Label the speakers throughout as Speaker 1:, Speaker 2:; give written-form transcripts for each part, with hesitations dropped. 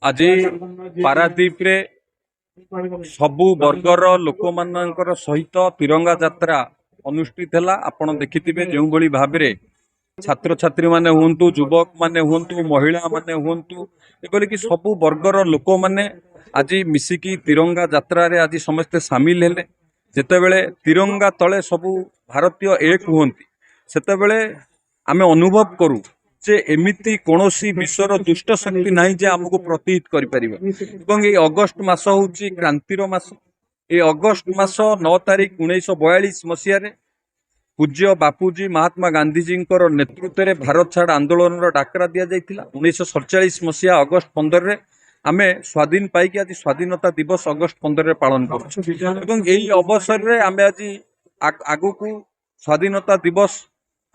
Speaker 1: आज पारादीप रे सबु वर्गर लोक मानकर सहित तिरंगा यात्रा अनुष्ठित है। आपण देखिथिबे जो भली भाबरे छात्र छात्री माने हुंतु, युवक माने हुंतु, महिला माने हुंतु, एपरि कि सबु वर्गर लोक माने आज मिसिकी तिरंगा यात्रा रे आज समस्ते सामिल हेले। जेतेबेले तिरंगा तले सबु भारतीय एक हुंती सेतेबेले आमे अनुभव करू जे एमिति कोनोसी विश्वर दुष्ट शक्ति नहीं जे हमको प्रतिहित करि परिबो। एवं ये अगस्त मास होउची क्रांतिर मास। ये अगस्त मास 9 तारिख 1942 मसीह रे पूज्य बापूजी महात्मा गांधीजी नेतृत्व में भारत छाड़ आंदोलन डाकरा दि जाइथिला। 1947 मसीहा अगस्त 15 रे आमे स्वाधीन पाई आज स्वाधीनता दिवस अगस्त 15 रे पालन करूँ। यही अवसर रे आमे आज आगु को स्वाधीनता दिवस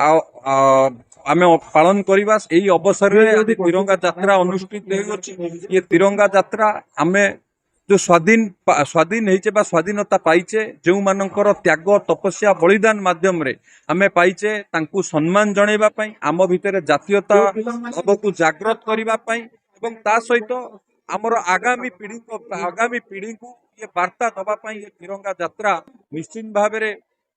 Speaker 1: आमे पालन करवा। यही अवसर रे आज तिरंगा यात्रा अनुष्ठित होछि। ये तिरंगा यात्रा आमे जो स्वाधीन होइचे बा स्वाधीनता पाइचे जो मानकर त्याग तपस्या बलिदान माध्यम रे आमे पाइचे तांकु सम्मान जणैबा पई, आम भितर जातीयता भाव को जागृत करबा पई एवं ता सहित हमर आगामी पीढ़ी को ये वार्ता दबा पई ये तिरंगा यात्रा निश्चित भाव रे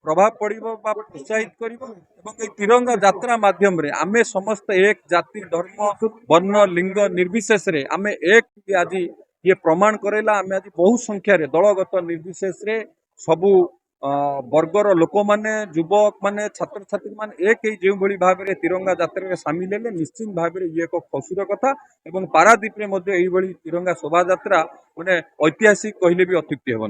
Speaker 1: प्रभाव पड़िबो बा प्रोत्साहित करिबो। एवं ये तिरंगा यात्रा माध्यम रे आमे समस्त एक जाति धर्म वर्ण लिंग निर्विशेष रे आमे एक आज ये प्रमाण करेला। आमे आज बहु संख्या रे दलगत निर्विशेष रे सबु वर्गर लोक माने युवक माने छात्र छात्री माने एक ही जो भली भाव रे तिरंगा यात्रा रे शामिल हेले निश्चित भाव रे ये एक खुशीर कथा। एवं पारादीप रे मध्ये एही भली तिरंगा शोभा यात्रा माने ऐतिहासिक कहले भी अत्युक्ति हेबो।